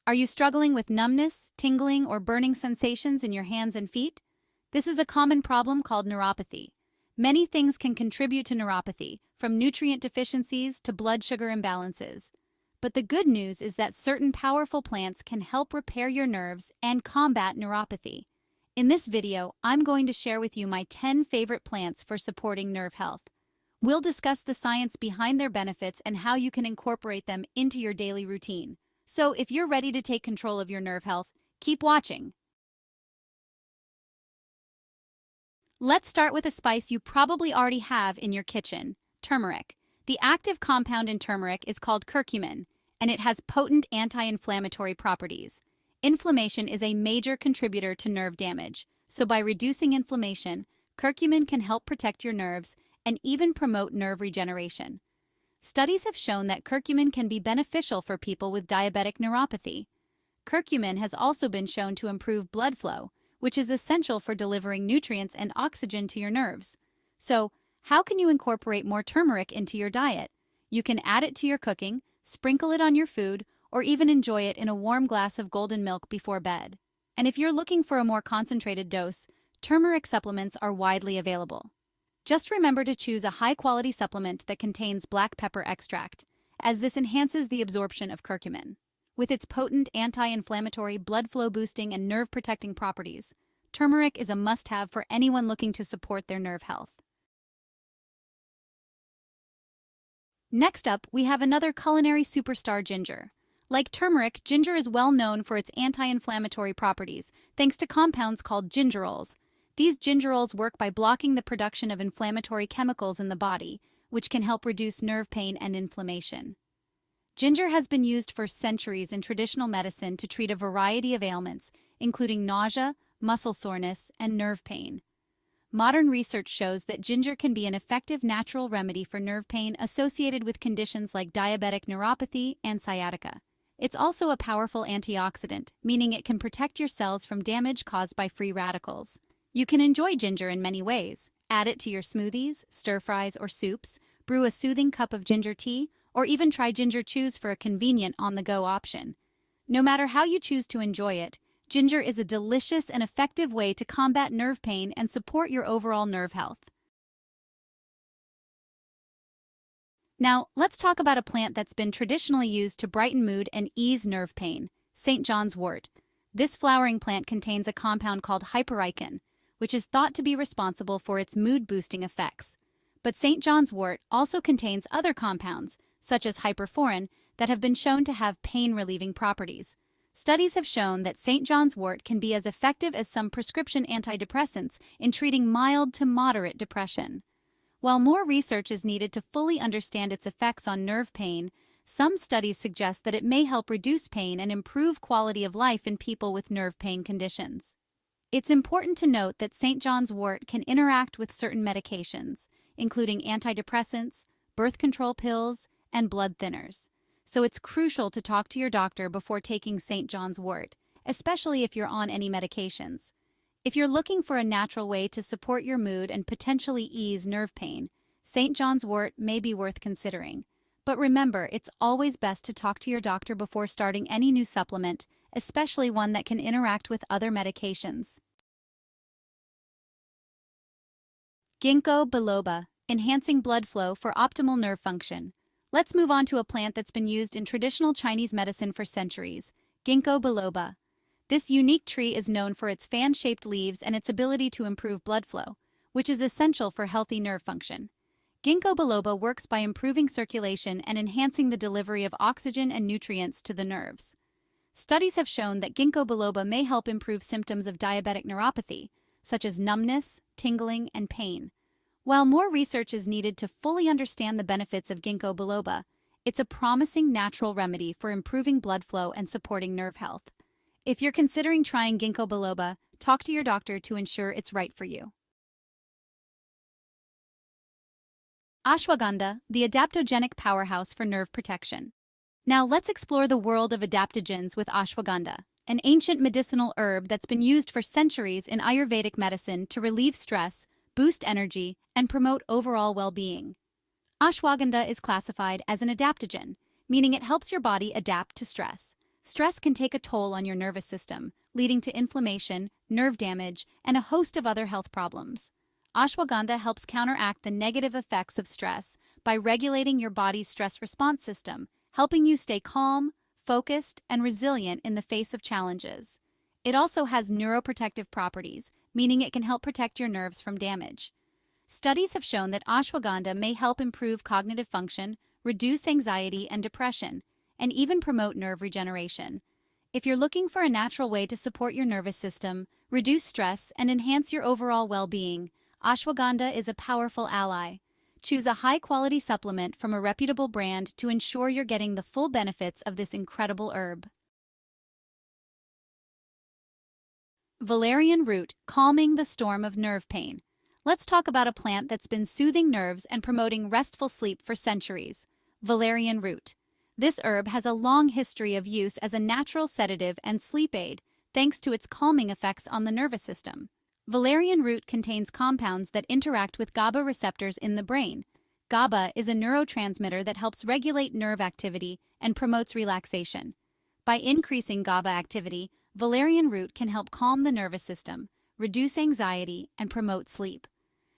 Are you struggling with numbness, tingling, or burning sensations in your hands and feet? This is a common problem called neuropathy. Many things can contribute to neuropathy, from nutrient deficiencies to blood sugar imbalances. But the good news is that certain powerful plants can help repair your nerves and combat neuropathy. In this video, I'm going to share with you my 10 favorite plants for supporting nerve health. We'll discuss the science behind their benefits and how you can incorporate them into your daily routine. So if you're ready to take control of your nerve health, keep watching. Let's start with a spice you probably already have in your kitchen, turmeric. The active compound in turmeric is called curcumin, and it has potent anti-inflammatory properties. Inflammation is a major contributor to nerve damage, so by reducing inflammation, curcumin can help protect your nerves and even promote nerve regeneration. Studies have shown that curcumin can be beneficial for people with diabetic neuropathy. Curcumin has also been shown to improve blood flow, which is essential for delivering nutrients and oxygen to your nerves. So, how can you incorporate more turmeric into your diet? You can add it to your cooking, sprinkle it on your food, or even enjoy it in a warm glass of golden milk before bed. And if you're looking for a more concentrated dose, turmeric supplements are widely available. Just remember to choose a high-quality supplement that contains black pepper extract, as this enhances the absorption of curcumin. With its potent anti-inflammatory, blood flow boosting, and nerve-protecting properties, turmeric is a must-have for anyone looking to support their nerve health. Next up, we have another culinary superstar, ginger. Like turmeric, ginger is well known for its anti-inflammatory properties, thanks to compounds called gingerols. These gingerols work by blocking the production of inflammatory chemicals in the body, which can help reduce nerve pain and inflammation. Ginger has been used for centuries in traditional medicine to treat a variety of ailments, including nausea, muscle soreness, and nerve pain. Modern research shows that ginger can be an effective natural remedy for nerve pain associated with conditions like diabetic neuropathy and sciatica. It's also a powerful antioxidant, meaning it can protect your cells from damage caused by free radicals. You can enjoy ginger in many ways. Add it to your smoothies, stir-fries, or soups, brew a soothing cup of ginger tea, or even try ginger chews for a convenient on-the-go option. No matter how you choose to enjoy it, ginger is a delicious and effective way to combat nerve pain and support your overall nerve health. Now, let's talk about a plant that's been traditionally used to brighten mood and ease nerve pain, St. John's wort. This flowering plant contains a compound called hypericin, which is thought to be responsible for its mood-boosting effects. But St. John's wort also contains other compounds, such as hyperforin, that have been shown to have pain-relieving properties. Studies have shown that St. John's wort can be as effective as some prescription antidepressants in treating mild to moderate depression. While more research is needed to fully understand its effects on nerve pain, some studies suggest that it may help reduce pain and improve quality of life in people with nerve pain conditions. It's important to note that St. John's wort can interact with certain medications, including antidepressants, birth control pills, and blood thinners. So it's crucial to talk to your doctor before taking St. John's wort, especially if you're on any medications. If you're looking for a natural way to support your mood and potentially ease nerve pain, St. John's wort may be worth considering. But remember, it's always best to talk to your doctor before starting any new supplement, especially one that can interact with other medications. Ginkgo biloba, enhancing blood flow for optimal nerve function. Let's move on to a plant that's been used in traditional Chinese medicine for centuries, Ginkgo biloba. This unique tree is known for its fan-shaped leaves and its ability to improve blood flow, which is essential for healthy nerve function. Ginkgo biloba works by improving circulation and enhancing the delivery of oxygen and nutrients to the nerves. Studies have shown that Ginkgo biloba may help improve symptoms of diabetic neuropathy, such as numbness, tingling, and pain. While more research is needed to fully understand the benefits of Ginkgo biloba, it's a promising natural remedy for improving blood flow and supporting nerve health. If you're considering trying Ginkgo biloba, talk to your doctor to ensure it's right for you. Ashwagandha, the adaptogenic powerhouse for nerve protection. Now let's explore the world of adaptogens with ashwagandha, an ancient medicinal herb that's been used for centuries in Ayurvedic medicine to relieve stress, boost energy, and promote overall well-being. Ashwagandha is classified as an adaptogen, meaning it helps your body adapt to stress. Stress can take a toll on your nervous system, leading to inflammation, nerve damage, and a host of other health problems. Ashwagandha helps counteract the negative effects of stress by regulating your body's stress response system, helping you stay calm, focused, and resilient in the face of challenges. It also has neuroprotective properties, meaning it can help protect your nerves from damage. Studies have shown that ashwagandha may help improve cognitive function, reduce anxiety and depression, and even promote nerve regeneration. If you're looking for a natural way to support your nervous system, reduce stress, and enhance your overall well-being, ashwagandha is a powerful ally. Choose a high-quality supplement from a reputable brand to ensure you're getting the full benefits of this incredible herb. Valerian Root, calming the storm of nerve pain. Let's talk about a plant that's been soothing nerves and promoting restful sleep for centuries. Valerian Root. This herb has a long history of use as a natural sedative and sleep aid, thanks to its calming effects on the nervous system. Valerian root contains compounds that interact with GABA receptors in the brain. GABA is a neurotransmitter that helps regulate nerve activity and promotes relaxation. By increasing GABA activity, valerian root can help calm the nervous system, reduce anxiety, and promote sleep.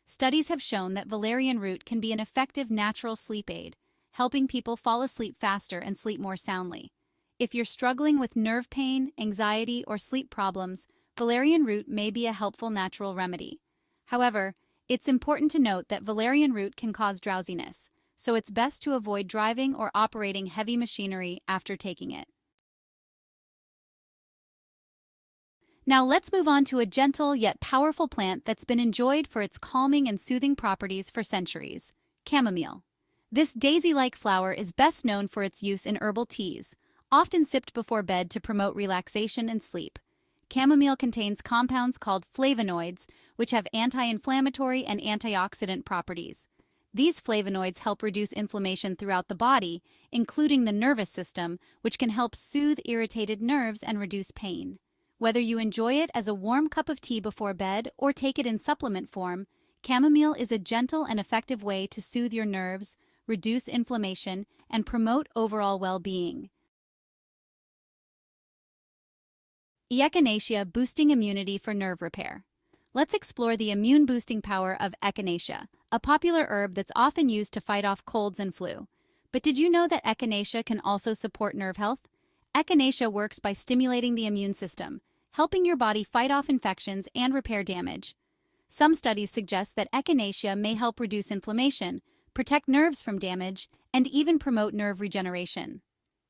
Studies have shown that valerian root can be an effective natural sleep aid, helping people fall asleep faster and sleep more soundly. If you're struggling with nerve pain, anxiety, or sleep problems, valerian root may be a helpful natural remedy. However, it's important to note that valerian root can cause drowsiness, so it's best to avoid driving or operating heavy machinery after taking it. Now let's move on to a gentle yet powerful plant that's been enjoyed for its calming and soothing properties for centuries: chamomile. This daisy-like flower is best known for its use in herbal teas, often sipped before bed to promote relaxation and sleep. Chamomile contains compounds called flavonoids, which have anti-inflammatory and antioxidant properties. These flavonoids help reduce inflammation throughout the body, including the nervous system, which can help soothe irritated nerves and reduce pain. Whether you enjoy it as a warm cup of tea before bed or take it in supplement form, chamomile is a gentle and effective way to soothe your nerves, reduce inflammation, and promote overall well-being. Echinacea, boosting immunity for nerve repair. Let's explore the immune-boosting power of Echinacea, a popular herb that's often used to fight off colds and flu. But did you know that Echinacea can also support nerve health? Echinacea works by stimulating the immune system, helping your body fight off infections and repair damage. Some studies suggest that Echinacea may help reduce inflammation, protect nerves from damage, and even promote nerve regeneration.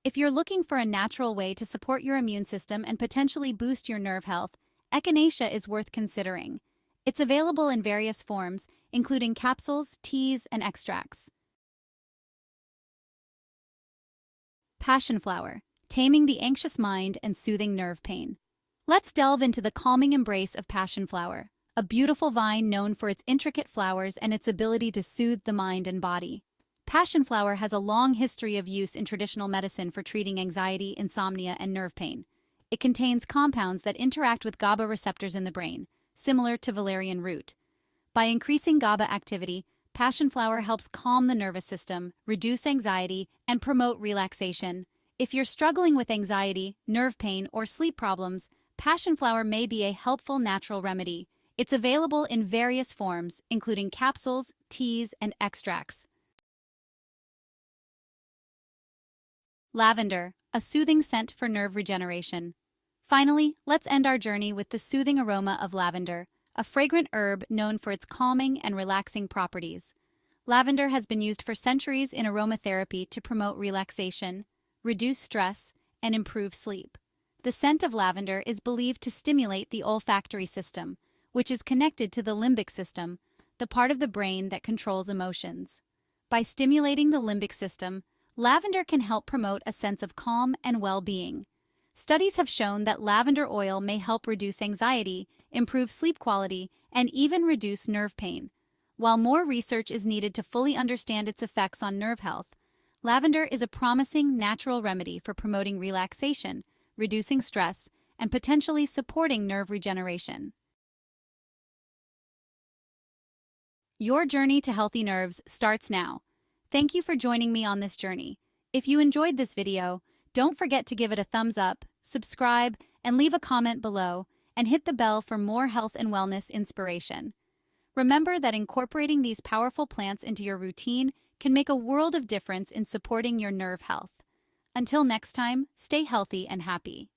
If you're looking for a natural way to support your immune system and potentially boost your nerve health, Echinacea is worth considering. It's available in various forms, including capsules, teas, and extracts. Passionflower, taming the anxious mind and soothing nerve pain. Let's delve into the calming embrace of passionflower, a beautiful vine known for its intricate flowers and its ability to soothe the mind and body. Passionflower has a long history of use in traditional medicine for treating anxiety, insomnia, and nerve pain. It contains compounds that interact with GABA receptors in the brain, similar to valerian root. By increasing GABA activity, passionflower helps calm the nervous system, reduce anxiety, and promote relaxation. If you're struggling with anxiety, nerve pain, or sleep problems, passionflower may be a helpful natural remedy. It's available in various forms, including capsules, teas, and extracts. Lavender, a soothing scent for nerve regeneration. Finally, let's end our journey with the soothing aroma of lavender, a fragrant herb known for its calming and relaxing properties. Lavender has been used for centuries in aromatherapy to promote relaxation, reduce stress, and improve sleep. The scent of lavender is believed to stimulate the olfactory system, which is connected to the limbic system, the part of the brain that controls emotions. By stimulating the limbic system, lavender can help promote a sense of calm and well-being. Studies have shown that lavender oil may help reduce anxiety, improve sleep quality, and even reduce nerve pain. While more research is needed to fully understand its effects on nerve health, lavender is a promising natural remedy for promoting relaxation, reducing stress, and potentially supporting nerve regeneration. Your journey to healthy nerves starts now. Thank you for joining me on this journey. If you enjoyed this video, Don't forget to give it a thumbs up, subscribe, and leave a comment below, and hit the bell for more health and wellness inspiration. Remember that incorporating these powerful plants into your routine can make a world of difference in supporting your nerve health. Until next time, stay healthy and happy.